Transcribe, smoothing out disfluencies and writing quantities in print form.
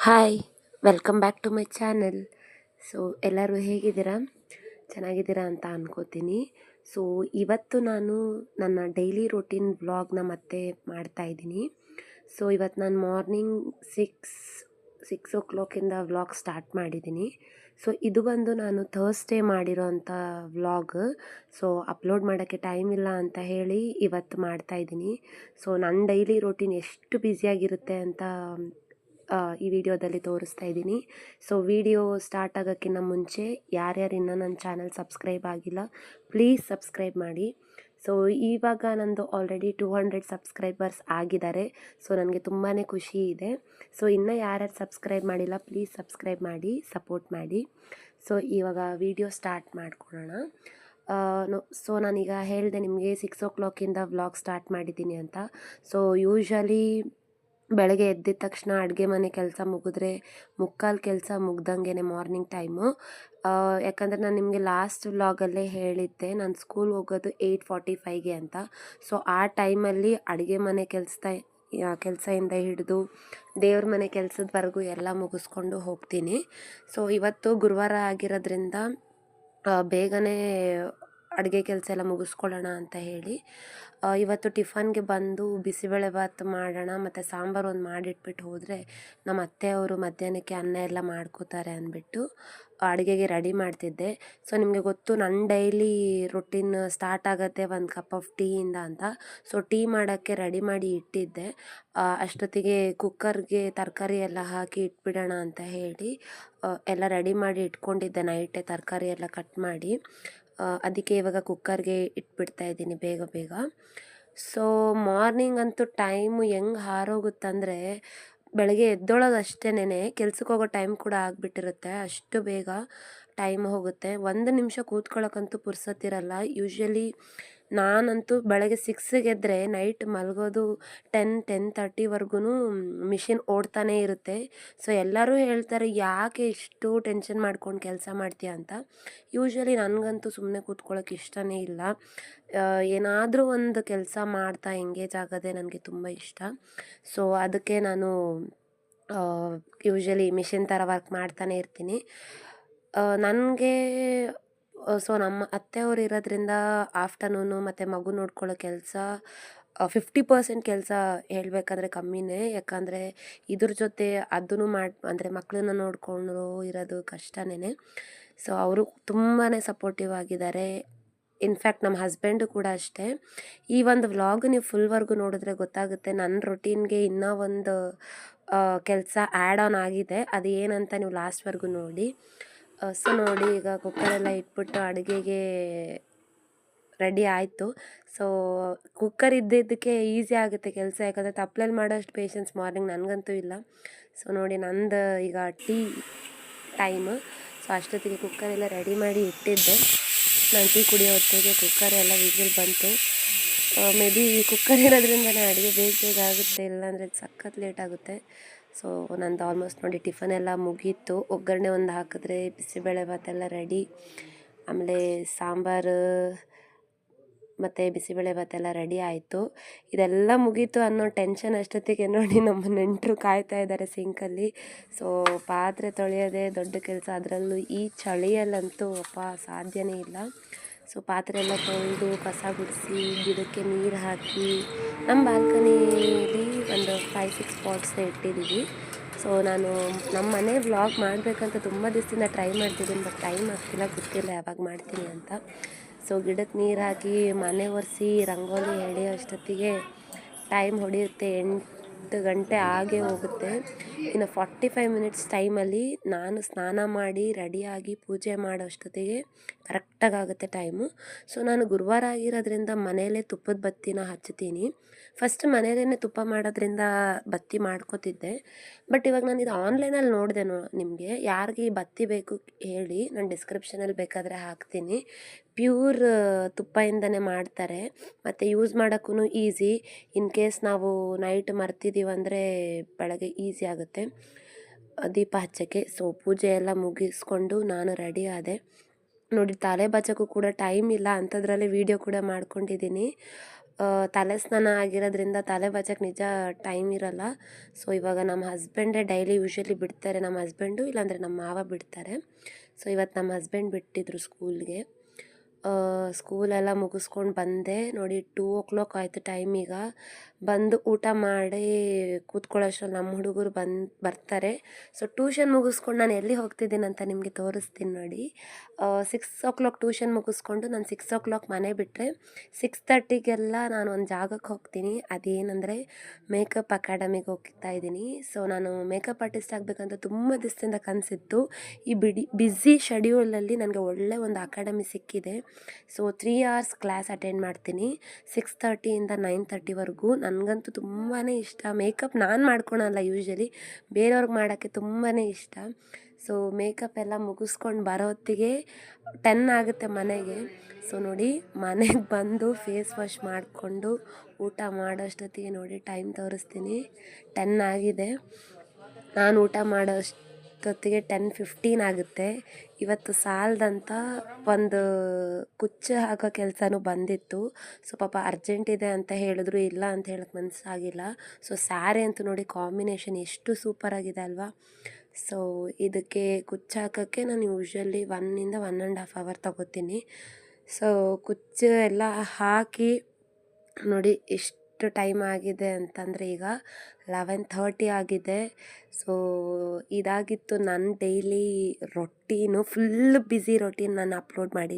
Hi, welcome back to my channel. So ಎಲ್ಲರೂ ಹೇಗಿದ್ದೀರಾ? ಚೆನ್ನಾಗಿದ್ದೀರಾ ಅಂತ ಅನ್ಕೋತೀನಿ. ಸೊ ಇವತ್ತು ನಾನು ನನ್ನ ಡೈಲಿ ರೂಟೀನ್ ವ್ಲಾಗ್ನ ಮತ್ತೆ ಮಾಡ್ತಾಯಿದ್ದೀನಿ. ಸೊ ಇವತ್ತು ನಾನು ಮಾರ್ನಿಂಗ್ ಸಿಕ್ಸ್ ಓ ಕ್ಲಾಕಿಂದ ವ್ಲಾಗ್ ಸ್ಟಾರ್ಟ್ ಮಾಡಿದ್ದೀನಿ. ಸೊ ಇದು ಬಂದು ನಾನು ಥರ್ಸ್ಡೇ ಮಾಡಿರೋಂಥ ವ್ಲಾಗ್. ಸೊ ಅಪ್ಲೋಡ್ ಮಾಡೋಕ್ಕೆ ಟೈಮ್ ಇಲ್ಲ ಅಂತ ಹೇಳಿ ಇವತ್ತು ಮಾಡ್ತಾಯಿದ್ದೀನಿ. ಸೊ ನನ್ನ ಡೈಲಿ ರೂಟೀನ್ ಎಷ್ಟು ಬ್ಯುಸಿಯಾಗಿರುತ್ತೆ ಅಂತ ಈ ವಿಡಿಯೋದಲ್ಲಿ ತೋರಿಸ್ತಾ ಇದ್ದೀನಿ. ಸೊ ವಿಡಿಯೋ ಸ್ಟಾರ್ಟ್ ಆಗೋಕ್ಕಿಂತ ಮುಂಚೆ ಯಾರ್ಯಾರು ಇನ್ನೂ ನನ್ನ ಚಾನಲ್ ಸಬ್ಸ್ಕ್ರೈಬ್ ಆಗಿಲ್ಲ, ಪ್ಲೀಸ್ ಸಬ್ಸ್ಕ್ರೈಬ್ ಮಾಡಿ. ಸೊ ಇವಾಗ ನಂದು ಆಲ್ರೆಡಿ 200 ಸಬ್ಸ್ಕ್ರೈಬರ್ಸ್ ಆಗಿದ್ದಾರೆ. ಸೊ ನನಗೆ ತುಂಬಾ ಖುಷಿ ಇದೆ. ಸೊ ಇನ್ನೂ ಯಾರ್ಯಾರು ಸಬ್ಸ್ಕ್ರೈಬ್ ಮಾಡಿಲ್ಲ, ಪ್ಲೀಸ್ ಸಬ್ಸ್ಕ್ರೈಬ್ ಮಾಡಿ, ಸಪೋರ್ಟ್ ಮಾಡಿ. ಸೊ ಇವಾಗ ವಿಡಿಯೋ ಸ್ಟಾರ್ಟ್ ಮಾಡ್ಕೊಳ್ಳೋಣ. ಸೊ ನಾನೀಗ ಹೇಳಿದೆ ನಿಮಗೆ 6 o'clock ವ್ಲಾಗ್ ಸ್ಟಾರ್ಟ್ ಮಾಡಿದ್ದೀನಿ ಅಂತ. ಸೊ ಯೂಶ್ವಲಿ ಬೆಳಗ್ಗೆ ಎದ್ದಿದ ತಕ್ಷಣ ಅಡುಗೆ ಮನೆ ಕೆಲಸ ಮುಗಿದ್ರೆ ಮುಕ್ಕಾಲು ಕೆಲಸ ಮುಗ್ದಂಗೆ ಮಾರ್ನಿಂಗ್ ಟೈಮು. ಯಾಕಂದರೆ ನಾನು ನಿಮಗೆ ಲಾಸ್ಟ್ ವ್ಲಾಗಲ್ಲೇ ಹೇಳಿದ್ದೆ ನಾನು ಸ್ಕೂಲ್ ಹೋಗೋದು 8:45ಗೆ ಅಂತ. ಸೊ ಆ ಟೈಮಲ್ಲಿ ಅಡುಗೆ ಮನೆ ಕೆಲಸದಿಂದ ಹಿಡಿದು ದೇವ್ರ ಮನೆ ಕೆಲಸದವರೆಗೂ ಎಲ್ಲ ಮುಗಿಸ್ಕೊಂಡು ಹೋಗ್ತೀನಿ. ಸೊ ಇವತ್ತು ಗುರುವಾರ ಆಗಿರೋದ್ರಿಂದ ಬೇಗನೆ ಅಡುಗೆ ಕೆಲಸ ಎಲ್ಲ ಮುಗಿಸ್ಕೊಳ್ಳೋಣ ಅಂತ ಹೇಳಿ ಇವತ್ತು ಟಿಫನ್ಗೆ ಬಂದು ಬಿಸಿಬೇಳೆಭಾತ್ ಮಾಡೋಣ ಮತ್ತು ಸಾಂಬಾರು ಒಂದು ಮಾಡಿಟ್ಬಿಟ್ಟು ಹೋದರೆ ನಮ್ಮ ಅತ್ತೆಯವರು ಮಧ್ಯಾಹ್ನಕ್ಕೆ ಅನ್ನ ಎಲ್ಲ ಮಾಡ್ಕೋತಾರೆ ಅಂದ್ಬಿಟ್ಟು ಅಡುಗೆಗೆ ರೆಡಿ ಮಾಡ್ತಿದ್ದೆ. ಸೊ ನಿಮಗೆ ಗೊತ್ತು ನನ್ನ ಡೈಲಿ ರೊಟೀನ್ ಸ್ಟಾರ್ಟ್ ಆಗುತ್ತೆ ಒಂದು ಕಪ್ ಆಫ್ ಟೀಯಿಂದ ಅಂತ. ಸೊ ಟೀ ಮಾಡೋಕ್ಕೆ ರೆಡಿ ಮಾಡಿ ಇಟ್ಟಿದ್ದೆ. ಅಷ್ಟೊತ್ತಿಗೆ ಕುಕ್ಕರ್ಗೆ ತರಕಾರಿ ಎಲ್ಲ ಹಾಕಿ ಇಟ್ಬಿಡೋಣ ಅಂತ ಹೇಳಿ ಎಲ್ಲ ರೆಡಿ ಮಾಡಿ ಇಟ್ಕೊಂಡಿದ್ದೆ ನೈಟೇ ತರಕಾರಿ ಎಲ್ಲ ಕಟ್ ಮಾಡಿ. ಅದಕ್ಕೆ ಇವಾಗ ಕುಕ್ಕರ್ಗೆ ಇಟ್ಬಿಡ್ತಾ ಇದ್ದೀನಿ ಬೇಗ ಬೇಗ. ಸೊ ಮಾರ್ನಿಂಗ್ ಅಂತೂ ಟೈಮು ಹೆಂಗೆ ಹಾರೋಗುತ್ತಂದರೆ ಬೆಳಗ್ಗೆ ಎದ್ದೊಳೋದು ಅಷ್ಟೇನೆ ಕೆಲ್ಸಕ್ಕೆ ಹೋಗೋ ಟೈಮ್ ಕೂಡ ಆಗಿಬಿಟ್ಟಿರುತ್ತೆ. ಅಷ್ಟು ಬೇಗ ಟೈಮ್ ಹೋಗುತ್ತೆ. ಒಂದು ನಿಮಿಷ ಕೂತ್ಕೊಳ್ಳೋಕ್ಕಂತೂ ಪುರ್ಸೊತ್ತಿರಲ್ಲ. ಯೂಶ್ವಲಿ ನಾನಂತೂ ಬೆಳಗ್ಗೆ 6ಗೆ ಎದ್ದರೆ ನೈಟ್ ಮಲಗೋದು 10-10:30ವರೆಗೂ ಮಿಷಿನ್ ಓಡ್ತಾನೇ ಇರುತ್ತೆ. ಸೊ ಎಲ್ಲರೂ ಹೇಳ್ತಾರೆ, ಯಾಕೆ ಇಷ್ಟು ಟೆನ್ಷನ್ ಮಾಡ್ಕೊಂಡು ಕೆಲಸ ಮಾಡ್ತೀಯ ಅಂತ. ಯೂಶ್ವಲಿ ನನಗಂತೂ ಸುಮ್ಮನೆ ಕೂತ್ಕೊಳ್ಳೋಕೆ ಇಷ್ಟನೇ ಇಲ್ಲ. ಏನಾದರೂ ಒಂದು ಕೆಲಸ ಮಾಡ್ತಾ ಎಂಗೇಜ್ ಆಗೋದೇ ನನಗೆ ತುಂಬ ಇಷ್ಟ. ಸೊ ಅದಕ್ಕೆ ನಾನು ಯೂಶ್ವಲಿ ಮಿಷಿನ್ ಥರ ವರ್ಕ್ ಮಾಡ್ತಾನೆ ಇರ್ತೀನಿ. ನನಗೆ ಸೊ ನಮ್ಮ ಅತ್ತೆಯವರು ಇರೋದ್ರಿಂದ ಆಫ್ಟರ್ನೂನು ಮತ್ತು ಮಗು ನೋಡ್ಕೊಳ್ಳೋ ಕೆಲಸ 50% ಕೆಲಸ ಹೇಳಬೇಕಾದ್ರೆ ಕಮ್ಮಿನೇ. ಯಾಕಂದರೆ ಇದ್ರ ಜೊತೆ ಅದನ್ನು ಅಂದರೆ ಮಕ್ಕಳನ್ನ ನೋಡಿಕೊಂಡು ಇರೋದು ಕಷ್ಟನೇ. ಸೊ ಅವರು ತುಂಬಾ ಸಪೋರ್ಟಿವ್ ಆಗಿದ್ದಾರೆ. ಇನ್ಫ್ಯಾಕ್ಟ್ ನಮ್ಮ ಹಸ್ಬೆಂಡು ಕೂಡ ಅಷ್ಟೇ. ಈ ಒಂದು ವ್ಲಾಗ್ ನೀವು ಫುಲ್ವರೆಗೂ ನೋಡಿದ್ರೆ ಗೊತ್ತಾಗುತ್ತೆ ನನ್ನ ರೊಟೀನ್ಗೆ ಇನ್ನೂ ಒಂದು ಕೆಲಸ ಆ್ಯಡ್ ಆನ್ ಆಗಿದೆ. ಅದು ಏನಂತ ನೀವು ಲಾಸ್ಟ್ವರೆಗೂ ನೋಡಿ. ಸೊ ನೋಡಿ, ಈಗ ಕುಕ್ಕರೆಲ್ಲ ಇಟ್ಬಿಟ್ಟು ಅಡುಗೆಗೆ ರೆಡಿ ಆಯಿತು. ಸೊ ಕುಕ್ಕರ್ ಇದ್ದಿದ್ದಕ್ಕೆ ಈಸಿ ಆಗುತ್ತೆ ಕೆಲಸ. ಯಾಕಂದರೆ ತಪ್ಪಲಲ್ಲಿ ಮಾಡೋಷ್ಟು ಪೇಷನ್ಸ್ ಮಾರ್ನಿಂಗ್ ನನಗಂತೂ ಇಲ್ಲ. ಸೊ ನೋಡಿ, ನಂದು ಈಗ ಟೀ ಟೈಮು. ಸೊ ಅಷ್ಟೊತ್ತಿಗೆ ಕುಕ್ಕರೆಲ್ಲ ರೆಡಿ ಮಾಡಿ ಇಟ್ಟಿದ್ದೆ. ನಾನು ಟೀ ಕುಡಿಯೋ ಹೊತ್ತಿಗೆ ಕುಕ್ಕರ್ ಎಲ್ಲ ವಿಸಿಲ್ ಬಂತು. ಮೇ ಬಿ ಈ ಕುಕ್ಕರ್ ಇರೋದ್ರಿಂದನೇ ಅಡುಗೆ ಬೇಗ ಬೇಗ ಆಗುತ್ತೆ, ಇಲ್ಲಾಂದರೆ ಸಖತ್ ಲೇಟ್ ಆಗುತ್ತೆ. ಸೊ ನಂದು ಆಲ್ಮೋಸ್ಟ್ ನೋಡಿ ಟಿಫನ್ ಎಲ್ಲ ಮುಗೀತು. ಒಗ್ಗರಣೆ ಒಂದು ಹಾಕಿದ್ರೆ ಬಿಸಿಬೇಳೆಭಾತೆಲ್ಲ ರೆಡಿ. ಆಮೇಲೆ ಸಾಂಬಾರು ಮತ್ತು ಬಿಸಿಬೇಳೆಭಾತೆಲ್ಲ ರೆಡಿ ಆಯಿತು. ಇದೆಲ್ಲ ಮುಗೀತು ಅನ್ನೋ ಟೆನ್ಷನ್ ಅಷ್ಟೊತ್ತಿಗೆ ನೋಡಿ ನಮ್ಮ ನೆಂಟರು ಕಾಯ್ತಾ ಇದ್ದಾರೆ ಸಿಂಕಲ್ಲಿ. ಸೊ ಪಾತ್ರೆ ತೊಳೆಯೋದೇ ದೊಡ್ಡ ಕೆಲಸ. ಅದರಲ್ಲೂ ಈ ಚಳಿಯಲ್ಲಂತೂ ಸಾಧ್ಯನೇ ಇಲ್ಲ. ಸೊ ಪಾತ್ರೆ ಎಲ್ಲ ತೊಳೆದು ಕಸ ಗುಡಿಸಿ ಗಿಡಕ್ಕೆ ನೀರು ಹಾಕಿ ನಮ್ಮ ಬಾಲ್ಕನಿಲಿ ಒಂದು 5-6 ಪಾಟ್ಸ್ನ ಇಟ್ಟಿದ್ದೀವಿ. ಸೊ ನಾನು ನಮ್ಮ ಮನೆ ವ್ಲಾಗ್ ಮಾಡಬೇಕಂತ ತುಂಬ ದಿವಸದಿಂದ ಟ್ರೈ ಮಾಡ್ತಿದ್ದೀನಿ, ಬಟ್ ಟೈಮ್ ಆಗ್ತಿಲ್ಲ, ಗೊತ್ತಿಲ್ಲ ಯಾವಾಗ ಮಾಡ್ತೀನಿ ಅಂತ. ಸೊ ಗಿಡಕ್ಕೆ ನೀರು ಹಾಕಿ ಮನೆ ಒರೆಸಿ ರಂಗೋಲಿ ಎಳೆಯೋ ಅಷ್ಟೊತ್ತಿಗೆ ಟೈಮ್ ಹೊಡೆಯುತ್ತೆ, 8 ಗಂಟೆ ಆಗೇ ಹೋಗುತ್ತೆ. ಇನ್ನು 45 ಮಿನಿಟ್ಸ್ ಟೈಮಲ್ಲಿ ನಾನು ಸ್ನಾನ ಮಾಡಿ ರೆಡಿಯಾಗಿ ಪೂಜೆ ಮಾಡೋ ಅಷ್ಟೊತ್ತಿಗೆ ಕರೆಕ್ಟಾಗುತ್ತೆ ಟೈಮು. ಸೊ ನಾನು ಗುರುವಾರ ಆಗಿರೋದ್ರಿಂದ ಮನೆಯಲ್ಲೇ ತುಪ್ಪದ ಬತ್ತಿನ ಹಚ್ತೀನಿ. ಫಸ್ಟ್ ಮನೆಯಲ್ಲೇ ತುಪ್ಪ ಮಾಡೋದ್ರಿಂದ ಬತ್ತಿ ಮಾಡ್ಕೋತಿದ್ದೆ. ಬಟ್ ಇವಾಗ ನಾನು ಇದು ಆನ್ಲೈನಲ್ಲಿ ನೋಡಿದೆ. ನಿಮಗೆ ಯಾರಿಗೆ ಈ ಬತ್ತಿ ಬೇಕು ಹೇಳಿ, ನಾನು ಡಿಸ್ಕ್ರಿಪ್ಷನಲ್ಲಿ ಬೇಕಾದರೆ ಹಾಕ್ತೀನಿ. ಪ್ಯೂರ್ ತುಪ್ಪದಿಂದನೇ ಮಾಡ್ತಾರೆ ಮತ್ತು ಯೂಸ್ ಮಾಡೋಕ್ಕೂ ಈಸಿ. ಇನ್ ಕೇಸ್ ನಾವು ನೈಟ್ ಮರ್ತಿದ್ದೀವಂದರೆ ಬೆಳಗ್ಗೆ ಈಸಿ ಆಗುತ್ತೆ ದೀಪ ಹಚ್ಚೋಕ್ಕೆ. ಸೊ ಪೂಜೆ ಎಲ್ಲ ಮುಗಿಸ್ಕೊಂಡು ನಾನು ರೆಡಿ ಆದೆ. ನೋಡಿ, ತಲೆ ಬಚ್ಚೋಕ್ಕೂ ಕೂಡ ಟೈಮ್ ಇಲ್ಲ, ಅಂಥದ್ರಲ್ಲೇ ವೀಡಿಯೋ ಕೂಡ ಮಾಡ್ಕೊಂಡಿದ್ದೀನಿ. ತಲೆ ಸ್ನಾನ ಆಗಿರೋದ್ರಿಂದ ತಲೆ ಬಾಚಕ್ಕೆ ನಿಜ ಟೈಮ್ ಇರಲ್ಲ. ಸೊ ಇವಾಗ ನಮ್ಮ ಹಸ್ಬೆಂಡೇ ಡೈಲಿ ಯೂಶ್ವಲಿ ಬಿಡ್ತಾರೆ, ನಮ್ಮ ಹಸ್ಬೆಂಡು ಇಲ್ಲಾಂದರೆ ನಮ್ಮ ಮಾವ ಬಿಡ್ತಾರೆ. ಸೊ ಇವತ್ತು ನಮ್ಮ ಹಸ್ಬೆಂಡ್ ಬಿಟ್ಟಿದ್ರು ಸ್ಕೂಲ್ಗೆ. ಸ್ಕೂಲೆಲ್ಲ ಮುಗಿಸ್ಕೊಂಡು ಬಂದೆ ನೋಡಿ. 2 o'clock ಆಯಿತು ಟೈಮ್. ಈಗ ಬಂದು ಊಟ ಮಾಡಿ ಕೂತ್ಕೊಳ್ಳೋಷ್ಟ್ರಲ್ಲಿ ನಮ್ಮ ಹುಡುಗರು ಬರ್ತಾರೆ. ಸೊ ಟ್ಯೂಷನ್ ಮುಗಿಸ್ಕೊಂಡು ನಾನು ಎಲ್ಲಿ ಹೋಗ್ತಿದ್ದೀನಿ ಅಂತ ನಿಮಗೆ ತೋರಿಸ್ತೀನಿ ನೋಡಿ. 6 o'clock ಟ್ಯೂಷನ್ ಮುಗಿಸ್ಕೊಂಡು ನಾನು 6 o'clock ಮನೆ ಬಿಟ್ಟರೆ 6:30ಗೆಲ್ಲ ನಾನು ಒಂದು ಜಾಗಕ್ಕೆ ಹೋಗ್ತೀನಿ. ಅದೇನೆಂದರೆ ಮೇಕಪ್ ಅಕಾಡೆಮಿಗೆ ಹೋಗ್ತಾ ಇದ್ದೀನಿ. ಸೊ ನಾನು ಮೇಕಪ್ ಆರ್ಟಿಸ್ಟ್ ಆಗಬೇಕಂತ ತುಂಬ ದಿವಸದಿಂದ ಕನಸಿತ್ತು. ಈ ಬ್ಯುಸಿ ಶೆಡ್ಯೂಲಲ್ಲಿ ನನಗೆ ಒಳ್ಳೆ ಒಂದು ಅಕಾಡೆಮಿ ಸಿಕ್ಕಿದೆ. ಸೊ 3 hours ಕ್ಲಾಸ್ ಅಟೆಂಡ್ ಮಾಡ್ತೀನಿ 6:30ಇಂದ 9:30ವರೆಗೂ. ನನಗಂತೂ ತುಂಬಾ ಇಷ್ಟ ಮೇಕಪ್. ನಾನು ಮಾಡ್ಕೊಳಲ್ಲ ಯೂಶ್ವಲಿ, ಬೇರೆಯವ್ರಿಗೆ ಮಾಡೋಕ್ಕೆ ತುಂಬಾ ಇಷ್ಟ. ಸೊ ಮೇಕಪ್ ಎಲ್ಲ ಮುಗಿಸ್ಕೊಂಡು ಬರೋ ಹೊತ್ತಿಗೆ 10 ಆಗುತ್ತೆ ಮನೆಗೆ. ಸೊ ನೋಡಿ, ಮನೆಗೆ ಬಂದು ಫೇಸ್ ವಾಶ್ ಮಾಡಿಕೊಂಡು ಊಟ ಮಾಡೋಷ್ಟೊತ್ತಿಗೆ ನೋಡಿ ಟೈಮ್ ತೋರಿಸ್ತೀನಿ, 10 ಆಗಿದೆ. ನಾನು ಊಟ ಮಾಡೋಷ್ಟೊತ್ತಿಗೆ 10:15 ಆಗುತ್ತೆ. ಇವತ್ತು ಸಾಲದಂತ ಒಂದು ಕುಚ್ಚು ಹಾಕೋ ಕೆಲಸನೂ ಬಂದಿತ್ತು. ಸೊ ಪಾಪ ಅರ್ಜೆಂಟ್ ಇದೆ ಅಂತ ಹೇಳಿದ್ರು, ಇಲ್ಲ ಅಂತ ಹೇಳಕ್ಕೆ ಮನಸ್ಸಾಗಿಲ್ಲ. ಸೊ ಸ್ಯಾರಿ ಅಂತೂ ನೋಡಿ ಕಾಂಬಿನೇಷನ್ ಎಷ್ಟು ಸೂಪರಾಗಿದೆ ಅಲ್ವಾ. ಸೊ ಇದಕ್ಕೆ ಕುಚ್ಚು ಹಾಕೋಕ್ಕೆ ನಾನು ಯೂಶ್ವಲಿ 1 to 1.5 hour ತಗೋತೀನಿ. ಸೊ ಕುಚ್ಚು ಎಲ್ಲ ಹಾಕಿ ನೋಡಿ ಎಷ್ಟು ಟೈಮ್ ಆಗಿದೆ ಅಂತಂದರೆ ಈಗ 11:30 ಆಗಿದೆ. ಸೊ ಇದಾಗಿತ್ತು ನನ್ನ daily routine. Full busy routine ನಾನು ಅಪ್ಲೋಡ್ ಮಾಡಿದ್ದೆ.